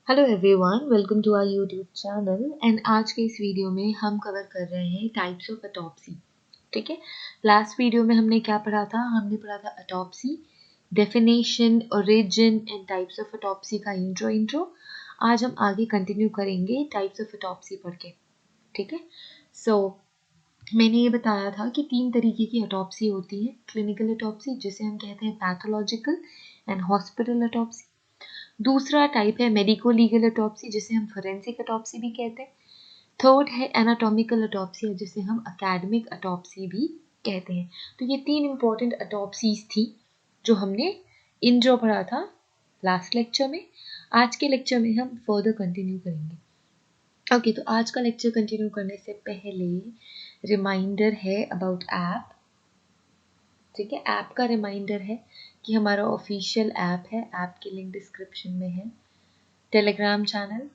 Hello everyone, welcome to our YouTube channel. And आज के इस वीडियो में हम कवर कर रहे हैं टाइप्स ऑफ ऑटोप्सी। ठीक है, लास्ट वीडियो में हमने क्या पढ़ा था? हमने पढ़ा था autopsy, definition, origin and types of autopsy का इंट्रो। आज हम आगे कंटिन्यू करेंगे टाइप्स ऑफ ऑटोप्सी पढ़ के। ठीक है, सो मैंने ये बताया था कि 3 तरीके की ऑटोप्सी होती है। क्लिनिकल ऑटोप्सी जिसे हम कहते हैं पैथोलॉजिकल, एंड हॉस्पिटल ऑटोप्सी। दूसरा टाइप है मेडिको लीगल ऑटोप्सी जिसे हम फोरेंसिक ऑटोप्सी भी कहते हैं। थर्ड है एनाटॉमिकल ऑटोप्सी जिसे हम एकेडमिक ऑटोप्सी भी कहते हैं। तो ये 3 इंपॉर्टेंट ऑटोप्सीज थी जो हमने इंट्रो पढ़ा था लास्ट लेक्चर में। आज के लेक्चर में हम फर्दर कंटिन्यू करेंगे। ओके, तो आज का लेक्चर कंटिन्यू करने से पहले रिमाइंडर है अबाउट ऐप। ठीक है, ऐप का रिमाइंडर है कि हमारा ऑफिशियल ऐप है। ऐप की लिंक डिस्क्रिप्शन में है। टेलीग्राम चैनल,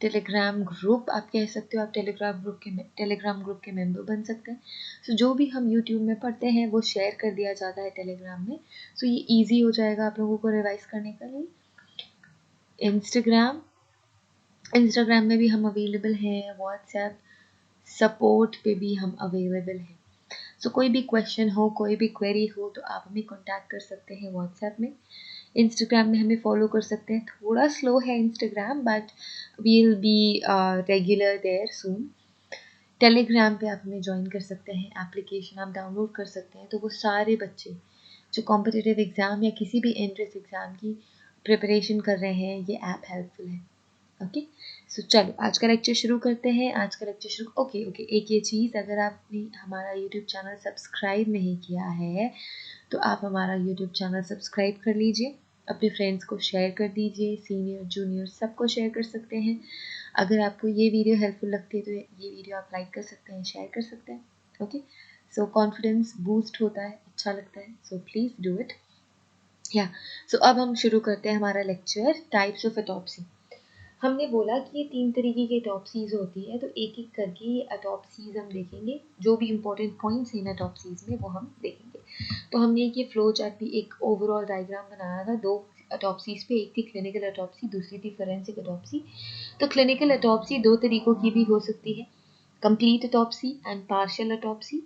टेलीग्राम ग्रुप आप कह सकते हो। आप टेलीग्राम ग्रुप के मेंबर बन सकते हैं। सो जो भी हम यूट्यूब में पढ़ते हैं वो शेयर कर दिया जाता है टेलीग्राम में। सो ये इजी हो जाएगा आप लोगों को रिवाइज करने के लिए। इंस्टाग्राम में भी हम अवेलेबल हैं। व्हाट्सएप सपोर्ट पे भी हम अवेलेबल हैं। सो कोई भी क्वेश्चन हो, कोई भी क्वेरी हो तो आप हमें कॉन्टैक्ट कर सकते हैं व्हाट्सएप में। इंस्टाग्राम में हमें फॉलो कर सकते हैं। थोड़ा स्लो है Instagram, but we'll be regular there soon. Telegram पे आप हमें ज्वाइन कर सकते हैं। एप्लीकेशन आप डाउनलोड कर सकते हैं। तो वो सारे बच्चे जो कॉम्पिटिटिव एग्ज़ाम या किसी भी एंट्रेंस एग्ज़ाम की प्रिपरेशन कर रहे हैं, ये ऐप हेल्पफुल है। ओके, सो चलो आज का लेक्चर शुरू करते हैं। ओके, एक ये चीज़, अगर आपने हमारा यूट्यूब चैनल सब्सक्राइब नहीं किया है तो आप हमारा यूट्यूब चैनल सब्सक्राइब कर लीजिए। अपने फ्रेंड्स को शेयर कर दीजिए, सीनियर जूनियर सबको शेयर कर सकते हैं। अगर आपको ये वीडियो हेल्पफुल लगती है तो ये वीडियो आप लाइक कर सकते हैं, शेयर कर सकते हैं। ओके, सो कॉन्फिडेंस बूस्ट होता है, अच्छा लगता है। So please do it. या सो अब हम शुरू करते हैं हमारा लेक्चर टाइप्स ऑफ ऑटोप्सी। हमने बोला कि ये 3 तरीके की ऑटोप्सीज होती है, तो एक एक करके ये ऑटोप्सीज हम देखेंगे। जो भी इंपॉर्टेंट पॉइंट्स हैं इन ऑटोप्सीज में वो हम देखेंगे। तो हमने ये फ्लो चार्ट भी एक ओवरऑल डायग्राम बनाया था 2 ऑटोप्सीज पे। एक थी क्लिनिकल ऑटोप्सी, दूसरी थी फोरेंसिक ऑटोप्सी। तो क्लिनिकल ऑटोप्सी 2 तरीकों की भी हो सकती है, complete autopsy and partial autopsy.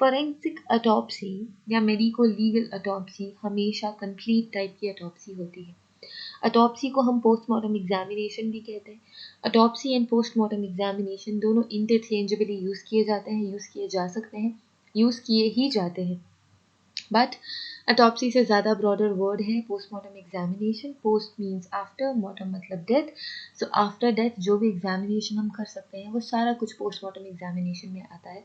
Forensic autopsy या मेडिको लीगल ऑटोप्सी हमेशा कंप्लीट टाइप की ऑटोप्सी होती है। ऑटोप्सी को हम पोस्टमार्टम एग्जामिनेशन भी कहते हैं। ऑटोप्सी एंड पोस्टमार्टम एग्जामिनेशन दोनों इंटरचेंजेबली यूज़ किए जाते हैं, यूज़ किए जा सकते हैं, यूज़ किए ही जाते हैं। बट ऑटोप्सी से ज़्यादा ब्रॉडर वर्ड है postmortem examination. Post means after, mortem मतलब डेथ। सो आफ्टर डेथ जो भी एग्जामिनेशन हम कर सकते हैं वो सारा कुछ पोस्टमार्टम एग्जामिनेशन में आता है।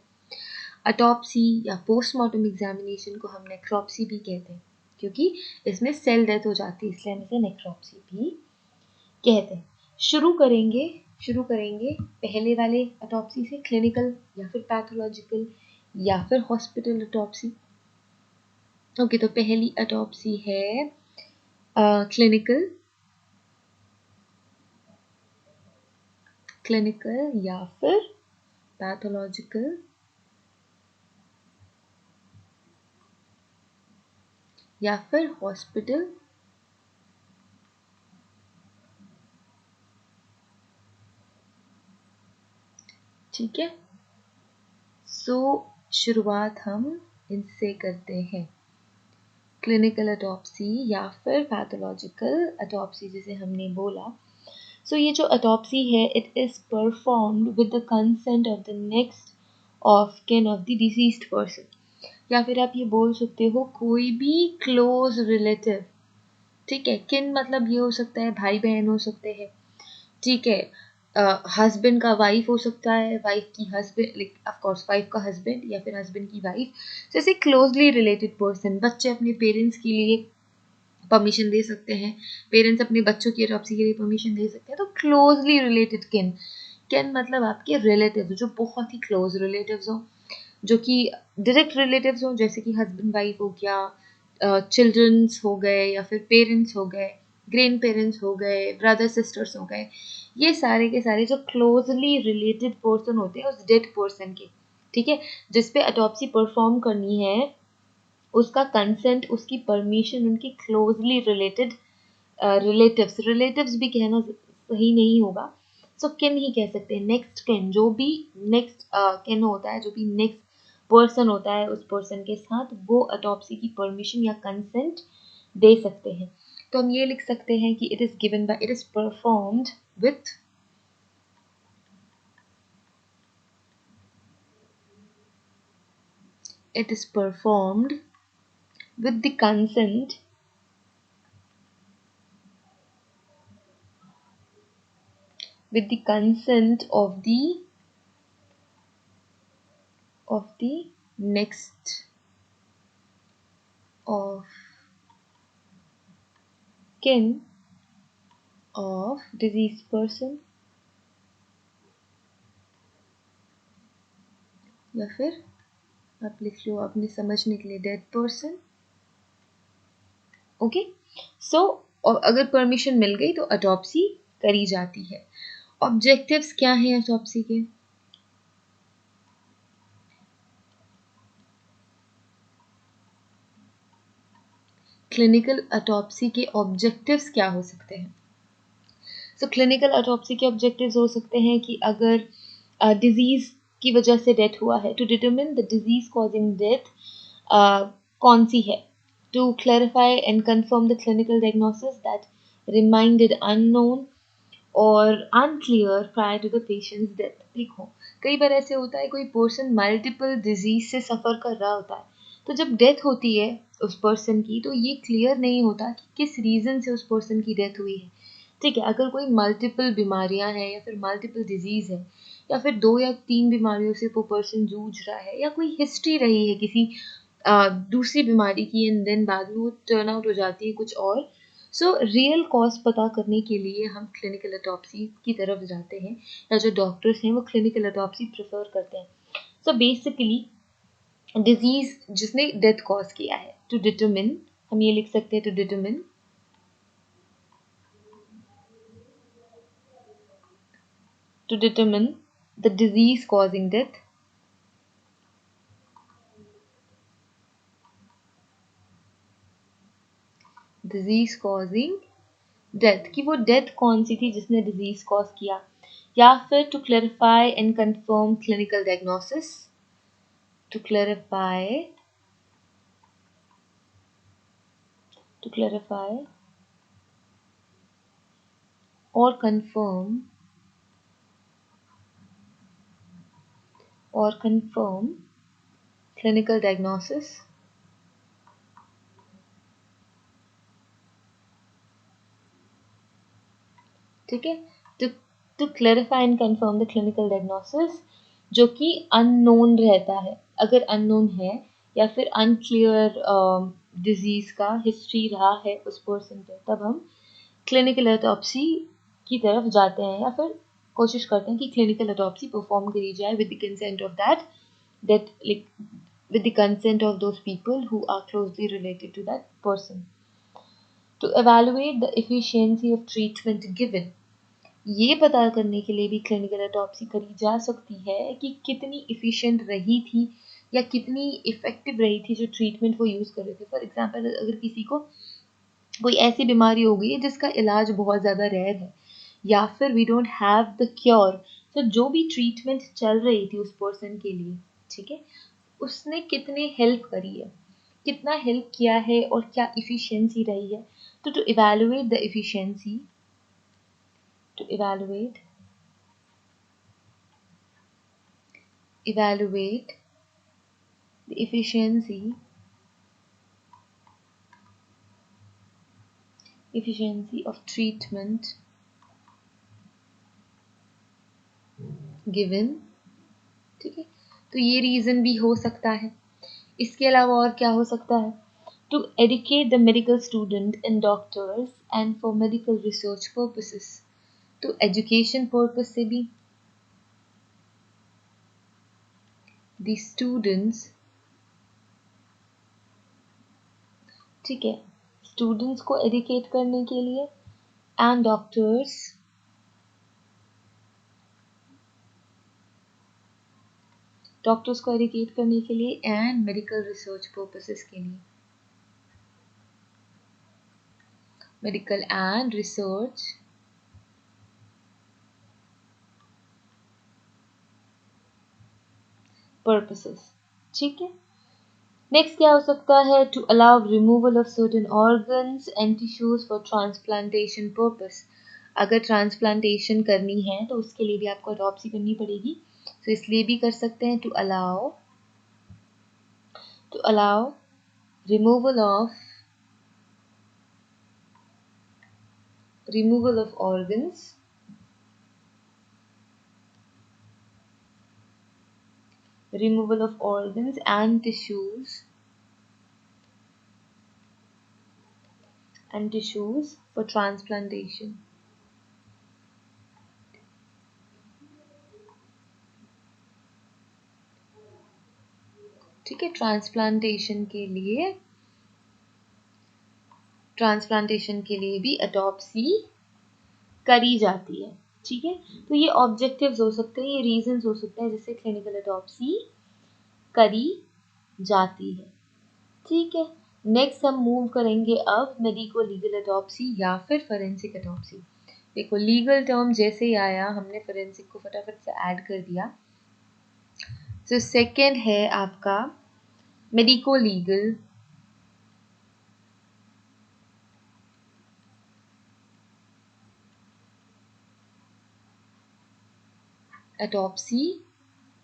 ऑटोप्सी या पोस्टमार्टम एग्जामिनेशन को हम नेक्रोप्सी भी कहते हैं, क्योंकि इसमें सेल डेथ हो जाती है, इसलिए हम इसे नेक्रोप्सी भी कहते हैं। शुरू करेंगे पहले वाले ऑटोप्सी से, क्लिनिकल या फिर पैथोलॉजिकल या फिर हॉस्पिटल ऑटोप्सी। ओके, तो पहली ऑटोप्सी है क्लिनिकल या फिर पैथोलॉजिकल या फिर हॉस्पिटल। ठीक है, सो शुरुआत हम इनसे करते हैं। क्लिनिकल ऑटोप्सी या फिर पैथोलॉजिकल ऑटोप्सी जिसे हमने बोला। सो ये जो ऑटोप्सी है, it is performed with the consent of the next of kin of the deceased person. या फिर आप ये बोल सकते हो कोई भी क्लोज रिलेटिव। ठीक है, किन मतलब ये हो सकता है भाई बहन हो सकते हैं। ठीक है, हस्बैंड का वाइफ हो सकता है, वाइफ की husband, like of course wife का हस्बैंड या फिर हस्बैंड की वाइफ। जैसे क्लोजली रिलेटेड पर्सन। बच्चे अपने पेरेंट्स के लिए परमिशन दे सकते हैं, पेरेंट्स अपने बच्चों की ऑटोप्सी के लिए परमिशन दे सकते हैं। तो क्लोजली रिलेटेड किन मतलब आपके रिलेटिव जो बहुत ही क्लोज रिलेटिव्स हो, जो कि डायरेक्ट रिलेटिव्स हो, जैसे कि हस्बैंड वाइफ हो गया, चिल्ड्रंस हो गए या फिर पेरेंट्स हो गए, ग्रैंड पेरेंट्स हो गए, ब्रदर सिस्टर्स हो गए। ये सारे के सारे जो क्लोजली रिलेटेड पर्सन होते हैं उस डेड पर्सन के, ठीक है, जिस पे ऑटोप्सी परफॉर्म करनी है, उसका कंसेंट, उसकी परमिशन उनकी क्लोजली रिलेटेड रिलेटिव्स भी कहना सही नहीं होगा, सो किन ही कह सकते हैं। नेक्स्ट किन, जो भी नेक्स्ट किन होता है, जो भी नेक्स्ट पर्सन होता है उस पर्सन के साथ, वो ऑटोप्सी की परमिशन या कंसेंट दे सकते हैं। तो हम ये लिख सकते हैं कि it is given by, it is performed with it is performed with the consent of the next of kin of deceased person, या फिर आप लिख लो अपने समझने के लिए डेड पर्सन। ओके, सो अगर परमिशन मिल गई तो ऑटोप्सी करी जाती है। ऑब्जेक्टिव्स क्या हैं ऑटोप्सी के? क्लिनिकल ऑटोप्सी के ऑब्जेक्टिव्स क्या हो सकते हैं? सो क्लिनिकल ऑटोप्सी के ऑब्जेक्टिव्स हो सकते हैं कि अगर डिजीज की वजह से डेथ हुआ है, to determine the disease causing death कौन सी है, to clarify and confirm the clinical diagnosis that reminded unknown or unclear prior to the patient's death. देखो, कई बार ऐसे होता है कोई पर्सन मल्टीपल डिजीज से सफ़र कर रहा होता है, तो जब डेथ होती है उस पर्सन की, तो ये क्लियर नहीं होता कि किस रीज़न से उस पर्सन की डेथ हुई है। ठीक है, अगर कोई मल्टीपल बीमारियां हैं या फिर मल्टीपल डिजीज़ है, या फिर 2 या 3 बीमारियों से वो पर्सन जूझ रहा है, या कोई हिस्ट्री रही है किसी दूसरी बीमारी की, एंड देन बाद में वो टर्न आउट हो जाती है कुछ और। सो रियल कॉज पता करने के लिए हम क्लिनिकल ऑटोप्सी की तरफ जाते हैं, या जो डॉक्टर्स हैं वो क्लिनिकल ऑटोप्सी प्रेफर करते हैं। सो बेसिकली डिजीज जिसने डेथ कॉज किया है, टू डिटरमिन, हम ये लिख सकते हैं to determine the disease causing death, disease causing death, कि वो डेथ कौन सी थी जिसने डिजीज कॉज किया, या फिर to clarify and confirm clinical diagnosis, to clarify to clarify or confirm clinical diagnosis, ठीक है, to clarify and confirm the clinical diagnosis, जो कि अननोन रहता है। अगर अननोन है या फिर अनक्लियर डिजीज का हिस्ट्री रहा है उस पर्सन पे, तब हम क्लिनिकल ऑटोप्सी की तरफ जाते हैं, या फिर कोशिश करते हैं कि क्लिनिकल ऑटोप्सी परफॉर्म करी जाए with the consent of that like with the consent of those people who are closely related to that person. To evaluate the efficiency of treatment given, ये पता करने के लिए भी क्लिनिकल ऑटोप्सी करी जा सकती है कि कितनी इफ़िशिएंट रही थी या कितनी इफ़ेक्टिव रही थी जो ट्रीटमेंट वो यूज़ कर रहे थे। फॉर एग्जांपल, अगर किसी को कोई ऐसी बीमारी हो गई है जिसका इलाज बहुत ज़्यादा रेयर है, या फिर we don't have the cure, तो जो भी ट्रीटमेंट चल रही थी उस पर्सन के लिए, ठीक है, उसने कितने हेल्प करी है, कितना हेल्प किया है और क्या इफ़िशिएंसी रही है। तो to evaluate the efficiency, to evaluate the efficiency of treatment given, ठीक है, तो ये रीज़न भी हो सकता है। इसके अलावा और क्या हो सकता है? To educate the medical student and doctors and for medical research purposes, तो एजुकेशन पर्पस से भी द स्टूडेंट्स, ठीक है, स्टूडेंट्स को एडुकेट करने के लिए, एंड डॉक्टर्स को एडुकेट करने के लिए, एंड मेडिकल रिसर्च पर्पसेस के लिए। Medical and research purposes. ठीक है, नेक्स्ट क्या हो सकता है, to allow removal of certain organs and tissues for transplantation purpose. अगर ट्रांसप्लांटेशन करनी है तो उसके लिए भी आपको ऑटोप्सी करनी पड़ेगी, तो इसलिए भी कर सकते हैं, to allow removal of organs and tissues for transplantation। ठीक है, ट्रांसप्लांटेशन के लिए भी ऑटोप्सी करी जाती है। ठीक है, तो ये ऑब्जेक्टिव्स हो सकते हैं, ये रीजंस हो सकते हैं जिससे क्लिनिकल ऑटोप्सी करी जाती है। ठीक है, नेक्स्ट हम मूव करेंगे अब मेडिको लीगल ऑटोप्सी या फिर फोरेंसिक ऑटोप्सी। देखो, लीगल टर्म जैसे ही आया हमने फोरेंसिक को फटाफट से ऐड कर दिया। तो सेकंड है आपका मेडिको लीगल ऑटोप्सी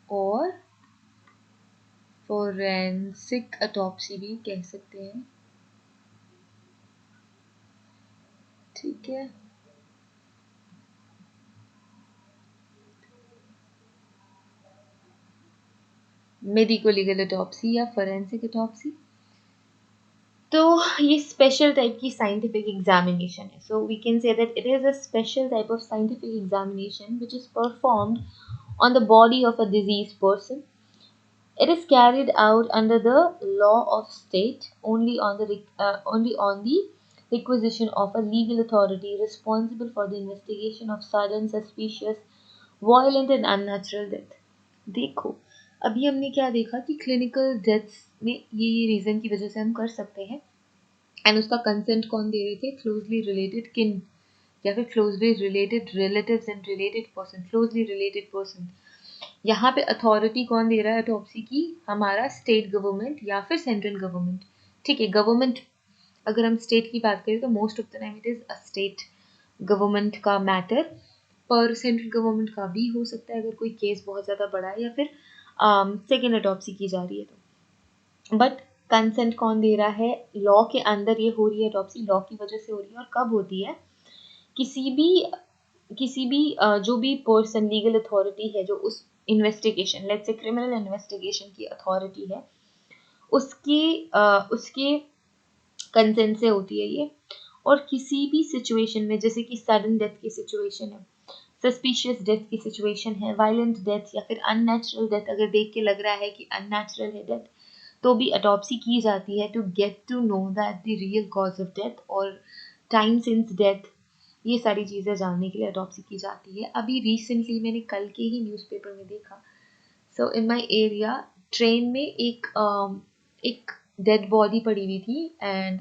और फोरेंसिक ऑटोप्सी भी कह सकते हैं। ठीक है, मेडिको लीगल ऑटोप्सी या फोरेंसिक ऑटोप्सी, तो ये स्पेशल टाइप की साइंटिफिक एग्जामिनेशन है। So we can say that it is a special type of scientific examination which is performed on the body of a diseased person. It is carried out under the law of state only on the requisition of a legal authority responsible for the investigation of sudden, suspicious, violent and unnatural death. देखो, अभी हमने क्या देखा कि clinical deaths में ये reason की वजह से हम कर सकते हैं, एंड उसका कंसेंट कौन दे रहे थे, क्लोजली रिलेटेड किन या फिर closely related relatives and related person, closely related person. यहाँ पे अथॉरिटी कौन दे रहा है ऑटोप्सी की, हमारा स्टेट गवर्नमेंट या फिर सेंट्रल गवर्नमेंट। ठीक है, गवर्नमेंट, अगर हम स्टेट की बात करें तो most of the time it is a state government का मैटर, पर सेंट्रल गवर्नमेंट का भी हो सकता है अगर कोई केस बहुत ज़्यादा बड़ा है या फिर सेकेंड ऑटोप्सी की जा रही है तो। बट कंसेंट कौन दे रहा है, लॉ के अंदर ये हो रही है ऑटोप्सी, लॉ की वजह से हो रही है। और कब होती है, किसी भी जो भी पर्सन लीगल अथॉरिटी है जो उस investigation, let's say criminal investigation की अथॉरिटी है, उसके कंसेंट से होती है ये। और किसी भी सिचुएशन में, जैसे कि सडन डेथ की सिचुएशन है, सस्पिशियस डेथ की सिचुएशन है, वायलेंट डेथ या फिर अननेचुरल डेथ, अगर देख के लग रहा है कि अननेचुरल है डेथ, तो भी ऑटोप्सी की जाती है to get to know that the real cause of death और टाइम सिंस डेथ। ये सारी चीज़ें जानने के लिए ऑटोप्सी की जाती है। अभी रिसेंटली मैंने कल के ही न्यूज़पेपर में देखा, सो इन माय एरिया ट्रेन में एक डेड बॉडी पड़ी हुई थी एंड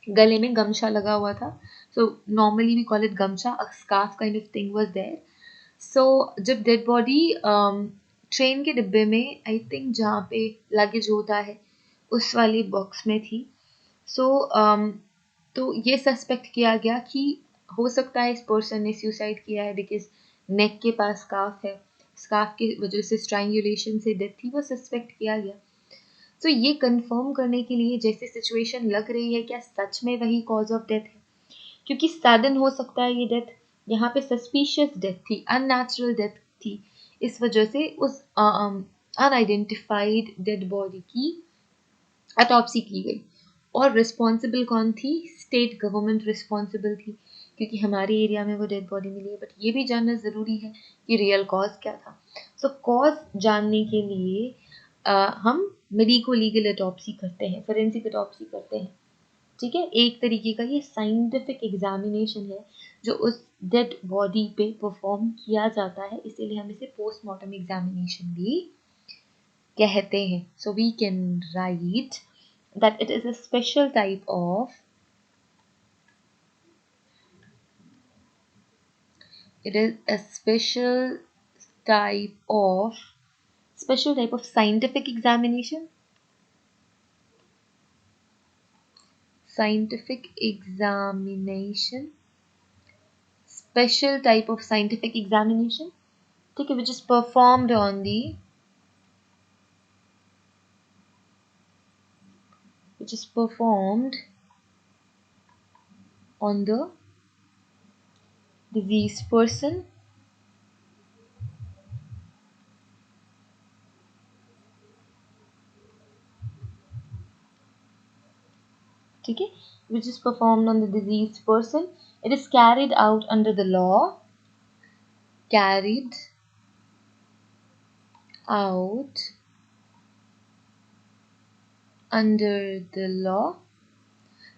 गले में गमछा लगा हुआ था। So normally we call it gamcha, a scarf kind of thing was there. So जब डेड बॉडी ट्रेन के डिब्बे में, आई थिंक जहाँ पे लगेज होता है उस वाली बॉक्स में थी। सो तो ये सस्पेक्ट किया गया कि हो सकता है इस पर्सन ने सुसाइड किया है, बिकॉज नेक के पास स्कार्फ है, स्कार्फ की वजह से स्ट्रैंगुलेशन से डेथ थी, वो सस्पेक्ट किया गया। तो ये कंफर्म करने के लिए जैसे सिचुएशन लग रही है, क्या सच में वही कॉज ऑफ डेथ है, क्योंकि सडन हो सकता है ये डेथ, यहाँ पे सस्पिशियस डेथ थी, अननेचुरल डेथ थी, इस वजह से उस अनआइडेंटिफाइड डेड बॉडी की ऑटोप्सी की गई। और रिस्पॉन्सिबल कौन थी, स्टेट गवर्नमेंट रिस्पॉन्सिबल थी, क्योंकि हमारे एरिया में वो डेड बॉडी मिली है। बट ये भी जानना ज़रूरी है कि रियल कॉज क्या था। सो कॉज जानने के लिए हम मेडिको लीगल ऑटोप्सी करते हैं, फोरेंसिक ऑटोप्सी करते हैं। ठीक है, एक तरीके का ये साइंटिफिक एग्जामिनेशन है जो उस डेड बॉडी पे परफॉर्म किया जाता है, इसीलिए हम इसे पोस्टमार्टम एग्जामिनेशन भी कहते हैं। So we can write that it is a special type of It is a type of special type of scientific examination. Scientific examination. Special type of scientific examination. ठीक है, which is performed on the diseased person. ठीक है, which is performed on the diseased person. It is carried out under the law. Carried out under the law.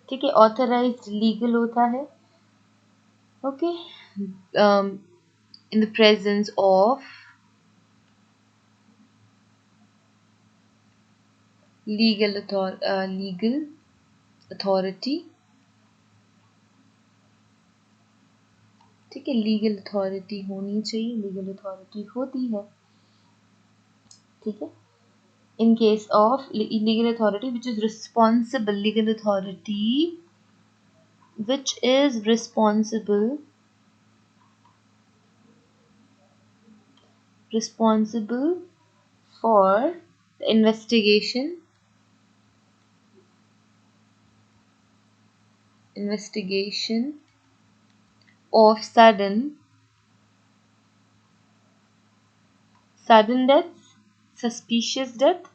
ठीक है, authorized legal होता है. Okay, in the presence of legal authority. ठीक है, legal authority होनी चाहिए, लीगल अथॉरिटी होती है. ठीक है, in case of legal authority which is responsible, legal authority which is responsible for the investigation of sudden deaths, suspicious deaths,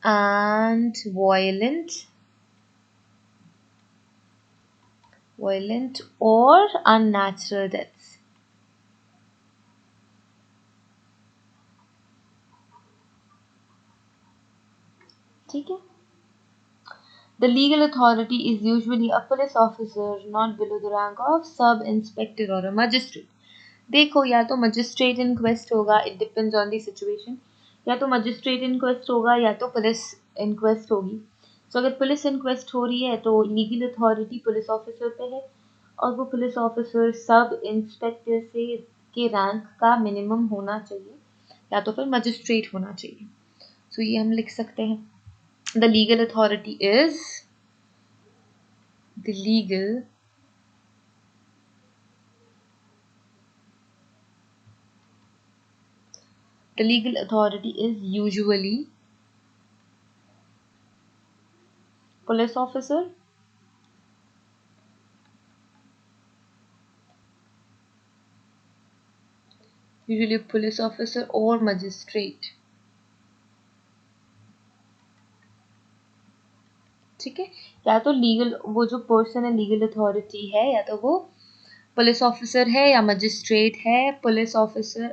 and violent or unnatural deaths. ठीक है, the legal authority is usually a police officer not below the rank of sub inspector or a magistrate. देखो, या तो magistrate inquest होगा, it depends on the situation. या तो magistrate inquest होगा या तो पुलिस इंक्वेस्ट होगी. सो अगर पुलिस इंक्वेस्ट हो रही है तो लीगल अथॉरिटी पुलिस ऑफिसर पे है, और वो पुलिस ऑफिसर सब इंस्पेक्टर से के रैंक का मिनिमम होना चाहिए, या तो फिर मजिस्ट्रेट होना चाहिए. सो ये हम लिख सकते हैं. The legal authority is usually police officer, or magistrate. ठीक है, या तो लीगल, वो जो पर्सन है लीगल अथॉरिटी है, या तो वो पुलिस ऑफिसर है या मजिस्ट्रेट है. पुलिस ऑफिसर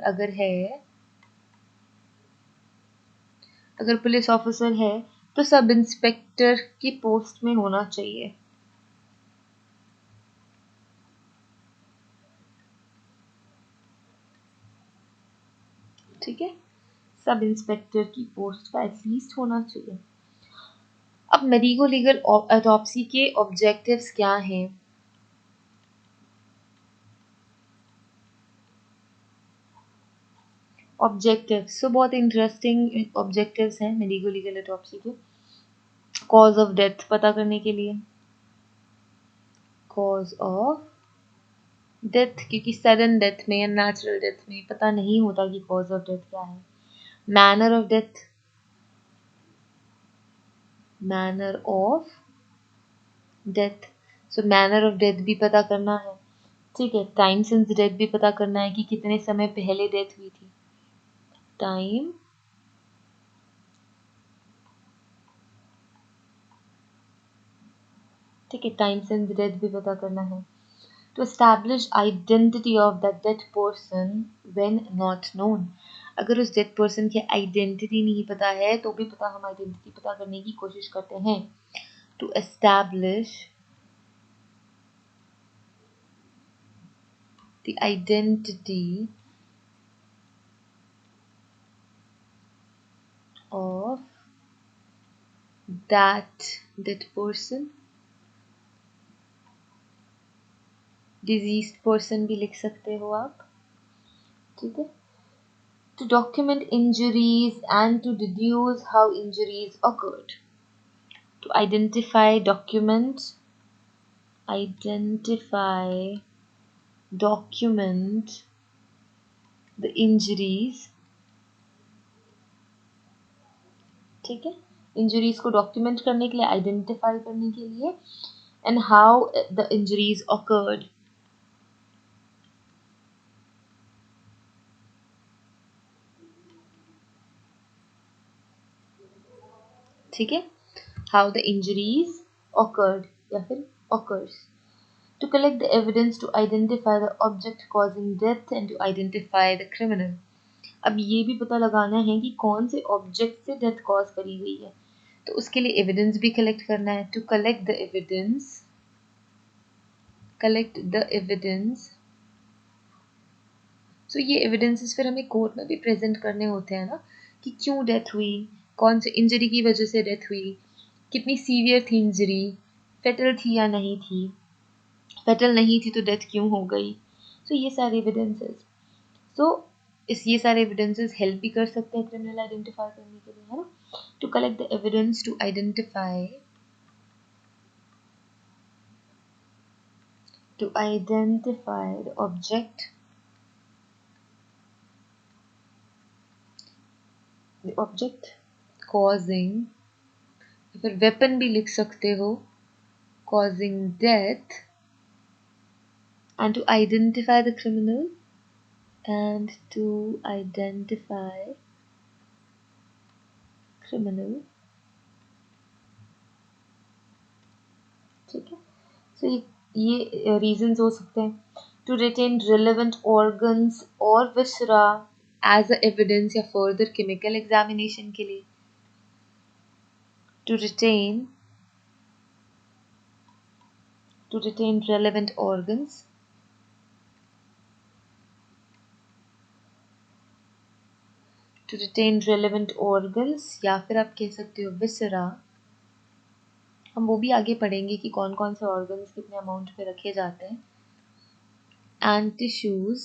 अगर पुलिस ऑफिसर है तो सब इंस्पेक्टर की पोस्ट में होना चाहिए. ठीक है, सब इंस्पेक्टर की पोस्ट का एटलीस्ट होना चाहिए. अब मेडिको लीगल ऑटोप्सी के ऑब्जेक्टिव्स क्या हैं? ऑब्जेक्टिव्स तो बहुत इंटरेस्टिंग ऑब्जेक्टिव्स हैं मेडिको लीगल ऑटोप्सी के. कॉज ऑफ डेथ पता करने के लिए, कॉज ऑफ डेथ, क्योंकि सडन डेथ में या नेचुरल डेथ में पता नहीं होता कि कॉज ऑफ डेथ क्या है. Manner of death, so manner of death भी पता करना है. ठीक है, टाइम सिंस डेथ भी पता करना है कि कितने समय पहले डेथ हुई थी. टाइम ठीक है, टाइम सिंस डेथ भी पता करना है. To establish identity of that dead person when not known. अगर उस डेड पर्सन की आइडेंटिटी नहीं पता है तो भी हम आइडेंटिटी पता करने की कोशिश करते हैं. To establish the identity of that person, diseased person भी लिख सकते हो आप, ठीक है. To document injuries and to deduce how injuries occurred. To identify, document, document the injuries, ठीक है. इंजरीज को डॉक्यूमेंट करने के लिए, आइडेंटिफाई करने के लिए, and how the injuries awkward. ठीक है. हाउ द इंजरीज ऑकर्ड या फिर occurs. To collect the evidence to identify the object causing death and to identify the criminal. अब ये भी पता लगाना है कि कौन से ऑब्जेक्ट से डेथ कॉज करी गई है, तो उसके लिए एविडेंस भी कलेक्ट करना है. To collect the evidence. So ये एविडेंसेस फिर हमें कोर्ट में भी प्रेजेंट करने होते हैं ना, कि क्यों डेथ हुई, कौन से इंजरी की वजह से डेथ हुई, कितनी सीवियर थी इंजरी, फेटल थी या नहीं थी, फेटल नहीं थी तो डेथ क्यों हो गई. सो ये सारे एविडेंसेस. सो ये सारे एविडेंसेस हेल्प भी कर सकते हैं क्रिमिनल आइडेंटिफाई करने के लिए, है ना. To collect the evidence to identify the object, causing, या फिर वेपन भी लिख सकते हो, causing death, and to identify the criminal, ठीक है. सो ये रीजंस हो सकते हैं. टू रिटेन रिलेवेंट ऑर्गन्स और विसरा एज अ एविडेंस या फर्दर केमिकल एग्जामिनेशन के लिए. टू रिटेन relevant organs, या फिर आप कह सकते हो विसरा. हम वो भी आगे पढ़ेंगे कि कौन कौन से ऑर्गन्स कितने अमाउंट पे रखे जाते हैं. एंड टिश्यूज,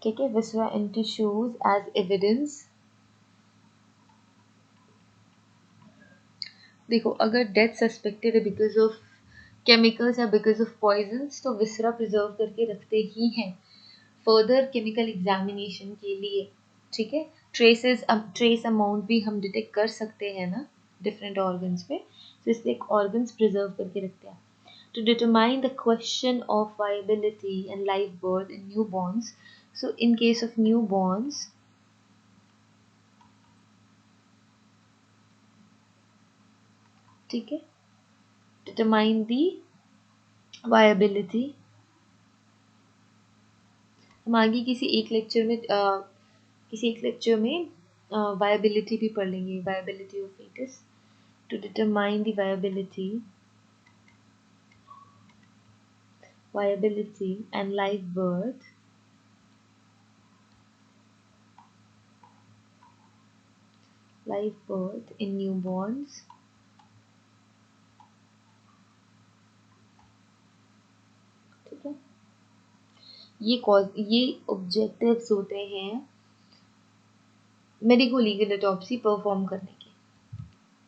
ठीक है. विसरा एंड टिश्यूज एज एविडेंस. देखो, अगर डेथ सस्पेक्टेड है बिकॉज ऑफ केमिकल्स या बिकॉज ऑफ पॉइजन्स, तो विसरा प्रिजर्व करके रखते ही हैं फर्दर केमिकल एग्जामिनेशन के लिए, ठीक है. ट्रेस अमाउंट भी हम डिटेक्ट कर सकते हैं ना डिफरेंट ऑर्गन्स पे, तो इसलिए ऑर्गन्स प्रिजर्व करके रखते हैं. To determine the question of viability and life birth in newborns. So in case of newborns, ठीक है, डिटरमाइन दी वायबिलिटी. हम आगे किसी एक लेक्चर में वायबिलिटी भी पढ़ लेंगे, viability of fetus. To determine the viability and live birth in newborns. ठीक है. ये ऑब्जेक्टिव्स होते हैं मेडिको लीगल ऑटोप्सी परफॉर्म करने के,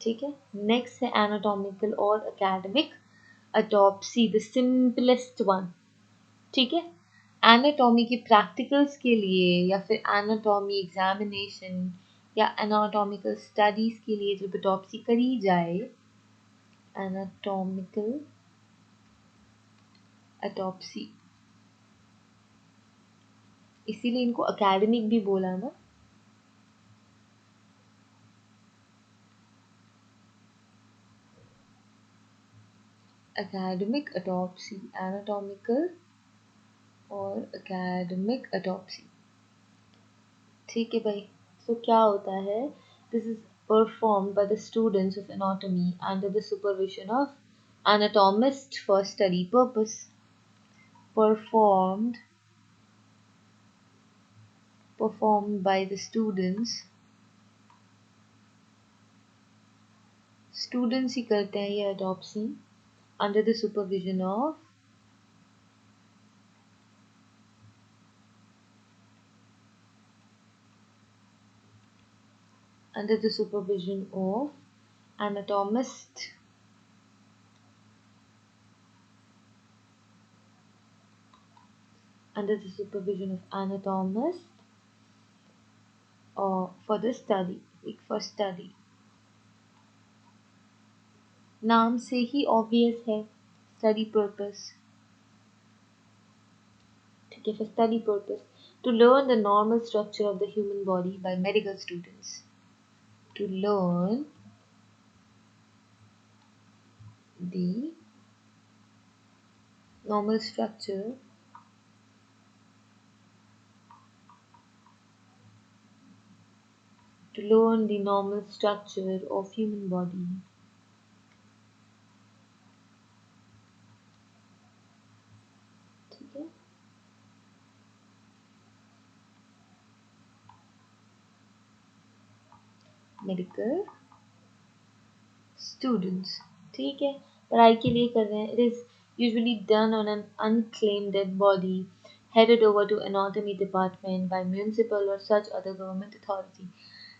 ठीक है. नेक्स्ट है एनाटॉमिकल और academic autopsy, the simplest one, ठीक है. एनाटॉमी के प्रैक्टिकल्स के लिए या फिर एनाटॉमी एग्जामिनेशन या एनाटॉमिकल स्टडीज के लिए जब ऑटोप्सी करी जाए, एनाटॉमिकल ऑटोप्सी, इसीलिए इनको एकेडमिक भी बोला ना. एकेडमिक ऑटोप्सी, एनाटॉमिकल और एकेडमिक ऑटोप्सी, ठीक है भाई. सो क्या होता है, this is performed by the students of anatomy under the supervision of anatomist for study purpose. Performed by the students students ही करते हैं ये autopsy under the supervision of under the supervision of anatomist under the supervision of anatomist or for the study for study नाम से ही obvious है study purpose ठीक है for study purpose to learn the normal structure of the human body by medical students to learn the normal structure to learn the normal structure of human body ठीक है medical students ठीक है पढ़ाई के लिए कर रहे हैं it is usually done on an unclaimed dead body headed over to anatomy department by municipal or such other government authority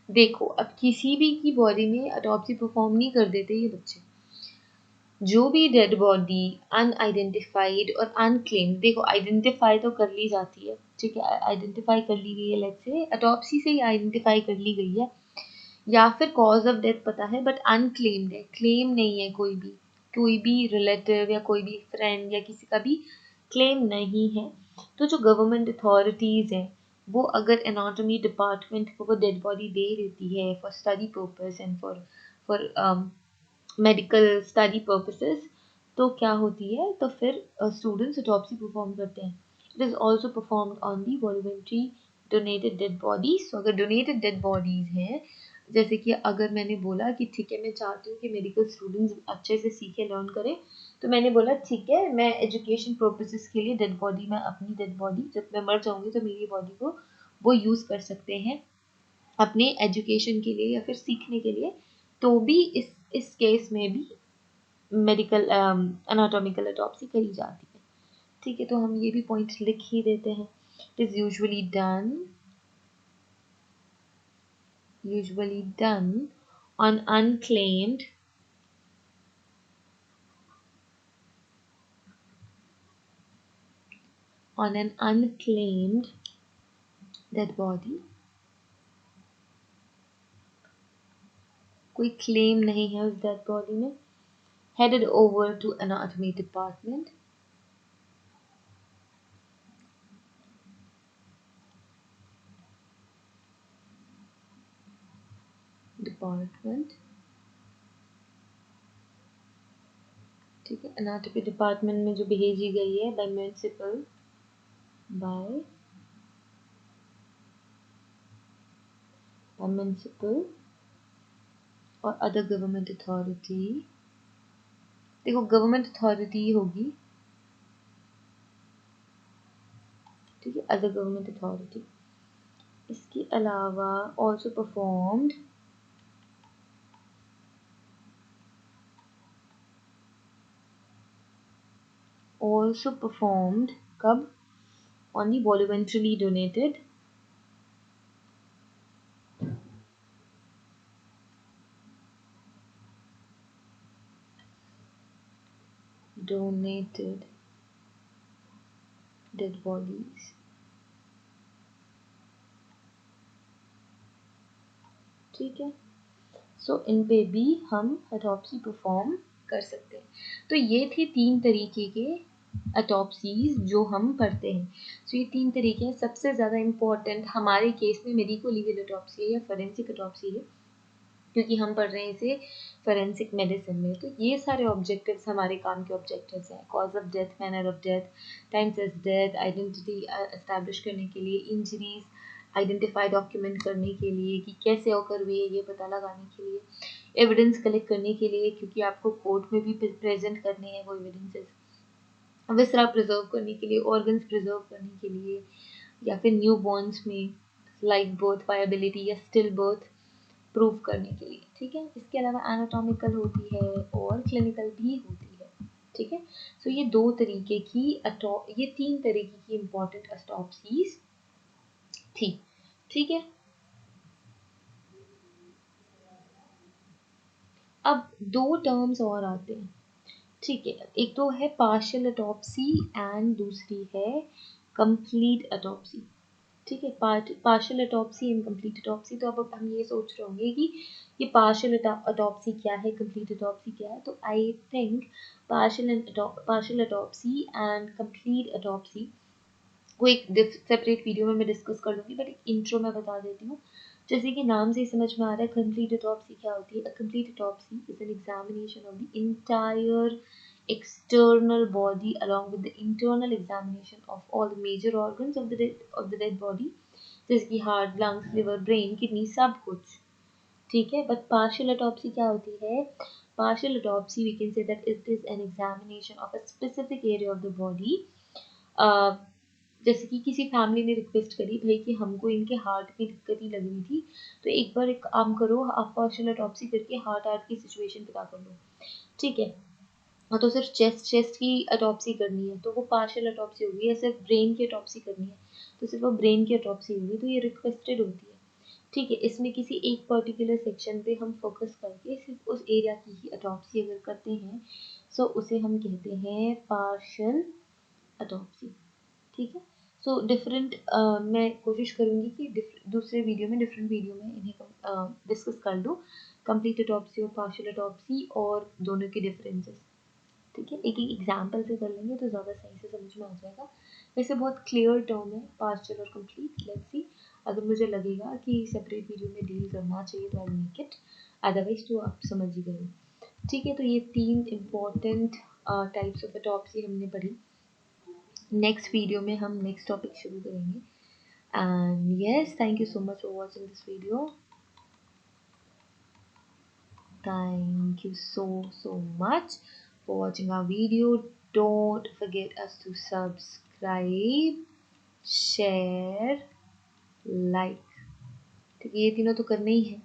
देखो अब किसी भी की बॉडी में ऑटोप्सी परफॉर्म नहीं कर देते ये बच्चे जो भी डेड बॉडी अनआइडेंटिफाइड और अनक्लेम्ड देखो आइडेंटिफाई तो कर ली जाती है ठीक है आइडेंटिफाई कर ली गई है लेट्स से ऑटोप्सी से ही आइडेंटिफाई कर ली गई है या फिर कॉज ऑफ डेथ पता है बट अनक्लेम्ड है क्लेम नहीं है कोई भी रिलेटिव या कोई भी फ्रेंड या किसी का भी क्लेम नहीं है तो जो गवर्नमेंट अथॉरिटीज़ हैं वो अगर एनाटॉमी डिपार्टमेंट को वो डेड बॉडी दे देती है for study purpose and for medical study purposes तो क्या होती है तो फिर स्टूडेंट्स ऑटोप्सी परफॉर्म करते हैं it is also performed on the voluntary donated dead bodies तो अगर डोनेटेड डेड बॉडीज हैं जैसे कि अगर मैंने बोला कि ठीक है मैं चाहती हूँ कि मेडिकल स्टूडेंट्स अच्छे से सीखे लर्न करें तो मैंने बोला ठीक है मैं एजुकेशन पर्पसेस के लिए डेड बॉडी मैं अपनी डेड बॉडी जब मैं मर जाऊँगी तो मेरी बॉडी को वो यूज़ कर सकते हैं अपने एजुकेशन के लिए या फिर सीखने के लिए तो भी इस केस में भी मेडिकल एनाटॉमिकल ऑटोप्सी करी जाती है ठीक है तो हम ये भी पॉइंट लिख ही देते हैं it is usually done on unclaimed on an unclaimed dead body कोई क्लेम नहीं है उस डेड बॉडी में headed over to anatomy department ठीक है एनाटॉमी डिपार्टमेंट में जो भेजी गई है बाय म्यूनिसिपल और अदर गवर्नमेंट अथॉरिटी देखो गवर्नमेंट अथॉरिटी होगी ठीक है अदर गवर्नमेंट अथॉरिटी इसके अलावा ऑल्सो परफॉर्म्ड कब on the voluntarily donated dead bodies ठीक है सो इन पे भी हम ऑटोप्सी परफॉर्म कर सकते हैं तो ये थे 3 तरीके के ऑटोप्सीज जो हम करते हैं सो ये 3 तरीके हैं सबसे ज़्यादा इम्पोर्टेंट हमारे केस में मेडिको लीगल ऑटोप्सी है या फोरेंसिक ऑटोप्सी है क्योंकि हम पढ़ रहे हैं इसे फोरेंसिक मेडिसिन में तो ये सारे ऑब्जेक्टिव्स हमारे काम के ऑब्जेक्टिव्स हैं cause of death manner of death times of death identity establish करने के लिए इंजरीज आइडेंटिफाई डॉक्यूमेंट करने के लिए कि कैसे ऑकर हुई है ये पता लगाने के लिए एविडेंस कलेक्ट करने के लिए क्योंकि आपको कोर्ट में भी प्रेजेंट करने हैं वो एविडेंसेस विसरा प्रिजर्व करने के लिए ऑर्गन्स प्रिजर्व करने के लिए या फिर न्यू बॉर्न्स में लाइव बर्थ वायबिलिटी या स्टिल बर्थ प्रूव करने के लिए, ठीक है। इसके अलावा एनाटॉमिकल होती है और क्लिनिकल भी होती है, ठीक है। सो ये ये 3 तरीके की इम्पॉर्टेंट ऑटोप्सीज थी, ठीक है। अब 2 टर्म्स और आते हैं, ठीक है। एक तो है पार्शियल ऑटोप्सी एंड दूसरी है कंप्लीट ऑटोप्सी, ठीक है। Partial autopsy and complete autopsy. तो अब हम ये सोच रहे होंगे कि ये पार्शियल ऑटोप्सी क्या है, कंप्लीट ऑटोप्सी क्या है। तो I think partial autopsy and complete autopsy को एक सेपरेट वीडियो में मैं डिस्कस कर लूँगी, बट एक इंट्रो में बता देती हूँ। जैसे कि नाम से ही समझ में आ रहा है कंप्लीट ऑटोप्सी क्या होती है। Complete autopsy is an examination of the entire external body along with the internal examination of all the major organs of the dead body, जैसे कि heart, lungs, liver, brain, kidney, सब कुछ, ठीक है। But partial autopsy क्या होती है? Partial autopsy we can say that it is an examination of a specific area of the body. जैसे कि किसी फैमिली ने रिक्वेस्ट करी भाई कि हमको इनके हार्ट की दिक्कत ही लग रही थी, तो एक बार एक काम करो, आप पार्शियल ऑटोप्सी करके हार्ट की सिचुएशन पता कर लो, ठीक है। हाँ, तो सिर्फ चेस्ट की ऑटोप्सी करनी है तो वो पार्शियल ऑटोप्सी होगी, या सिर्फ ब्रेन की ऑटोप्सी करनी है तो सिर्फ वो ब्रेन की ऑटोप्सी होगी, तो ये रिक्वेस्टेड होती है, ठीक है। इसमें किसी एक पर्टिकुलर सेक्शन पे हम फोकस करके सिर्फ उस एरिया की ही ऑटोप्सी अगर करते हैं, सो उसे हम कहते हैं पार्शियल ऑटोप्सी, ठीक है। सो डिफरेंट मैं कोशिश करूँगी कि दूसरे वीडियो में डिफरेंट वीडियो में इन्हें डिस्कस कर लूँ, कंप्लीट ऑटोप्सी और पार्शियल ऑटोप्सी और दोनों के डिफरेंसेस, ठीक है। एक एक एग्जाम्पल से कर लेंगे तो ज़्यादा सही से समझ में आ जाएगा। वैसे बहुत क्लियर टर्म है पार्शियल और कंप्लीट। लेट्स सी, अगर मुझे लगेगा कि सेपरेट वीडियो में डील करना चाहिए तो आई मेक इट, अदरवाइज तो आप समझ ही गए, ठीक है। तो ये 3 इम्पॉर्टेंट टाइप्स ऑफ ऑटोप्सी हमने पढ़ी। नेक्स्ट वीडियो में हम नेक्स्ट टॉपिक शुरू करेंगे। And yes, thank you so much for watching this video. Thank you so much for watching our video. Don't forget us to subscribe, share, like, ठीक है। ये तीनों तो करने ही है।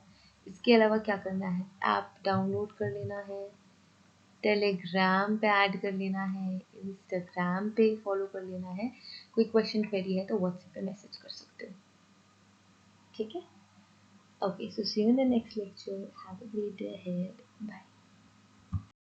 इसके अलावा क्या करना है? ऐप डाउनलोड कर लेना है, टेलीग्राम पे ऐड कर लेना है, इंस्टाग्राम पे फॉलो कर लेना है। कोई क्वेश्चन क्वेरी है तो व्हाट्सएप पे मैसेज कर सकते हो, ठीक है। Okay, so see you in the next lecture. Have a great day ahead. Bye.